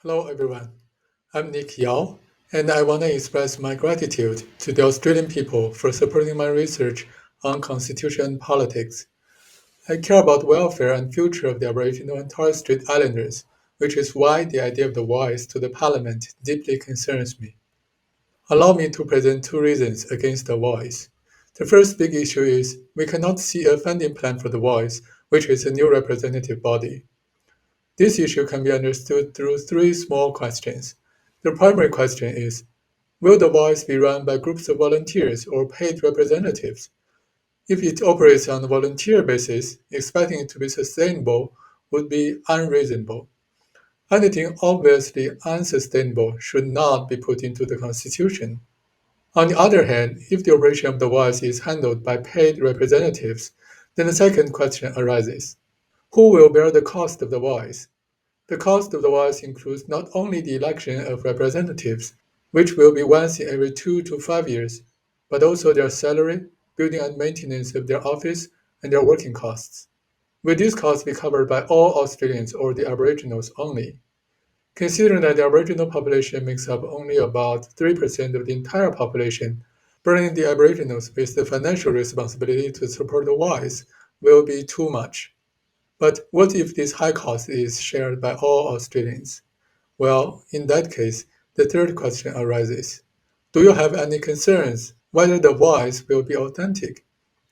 Hello, everyone. I'm Nick Yao, and I want to express my gratitude to the Australian people for supporting my research on constitution and politics. I care about welfare and future of the Aboriginal and Torres Strait Islanders, which is why the idea of the voice to the parliament deeply concerns me. Allow me to present two reasons against the voice. The first big issue is we cannot see a funding plan for the voice, which is a new representative body. This issue can be understood through three small questions. The primary question is, will the voice be run by groups of volunteers or paid representatives? If it operates on a volunteer basis, expecting it to be sustainable would be unreasonable. Anything obviously unsustainable should not be put into the Constitution. On the other hand, if the operation of the voice is handled by paid representatives, then the second question arises. Who will bear the cost of the voice? The cost of the voice includes not only the election of representatives, which will be once in every 2 to 5 years, but also their salary, building and maintenance of their office, and their working costs. Will these costs be covered by all Australians or the Aboriginals only? Considering that the Aboriginal population makes up only about 3% of the entire population, burdening the Aboriginals with the financial responsibility to support the voice will be too much. But what if this high cost is shared by all Australians? Well, in that case, the third question arises. Do you have any concerns whether the voice will be authentic?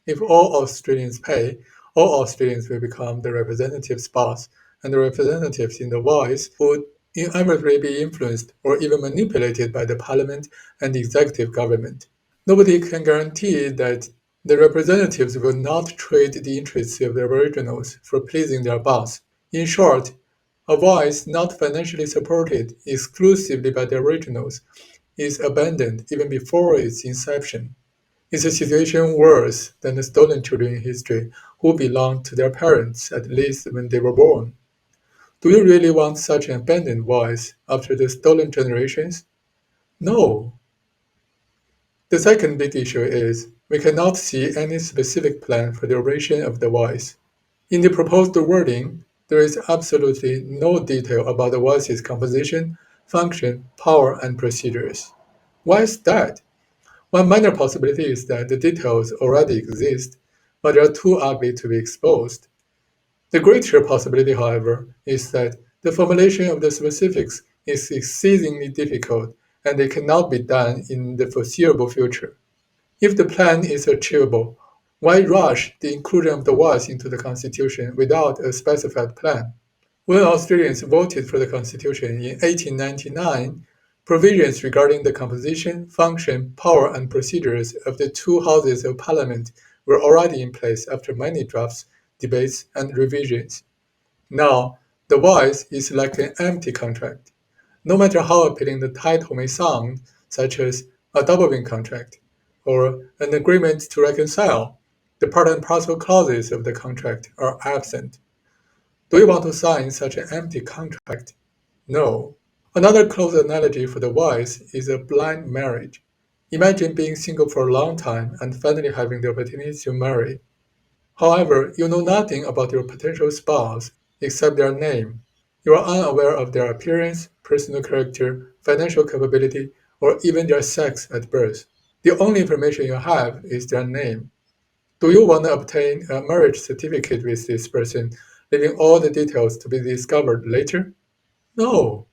If all Australians pay, all Australians will become the representatives' boss, and the representatives in the voice would inevitably be influenced or even manipulated by the parliament and the executive government. Nobody can guarantee that the representatives will not trade the interests of the Aboriginals for pleasing their boss. In short, a voice not financially supported exclusively by the Aboriginals is abandoned even before its inception. It's a situation worse than the stolen children in history who belonged to their parents at least when they were born. Do you really want such an abandoned voice after the stolen generations? No. The second big issue is we cannot see any specific plan for the operation of the voice. In the proposed wording, there is absolutely no detail about the voice's composition, function, power, and procedures. Why is that? One minor possibility is that the details already exist, but they are too ugly to be exposed. The greater possibility, however, is that the formulation of the specifics is exceedingly difficult and it cannot be done in the foreseeable future. If the plan is achievable, why rush the inclusion of the voice into the Constitution without a specified plan? When Australians voted for the Constitution in 1899, provisions regarding the composition, function, power, and procedures of the two houses of Parliament were already in place after many drafts, debates, and revisions. Now, the voice is like an empty contract. No matter how appealing the title may sound, such as a double-win contract or an agreement to reconcile, the part and parcel clauses of the contract are absent. Do you want to sign such an empty contract? No. Another close analogy for the voice is a blind marriage. Imagine being single for a long time and finally having the opportunity to marry. However, you know nothing about your potential spouse except their name. You are unaware of their appearance, personal character, financial capability, or even their sex at birth. The only information you have is their name. Do you want to obtain a marriage certificate with this person, leaving all the details to be discovered later? No.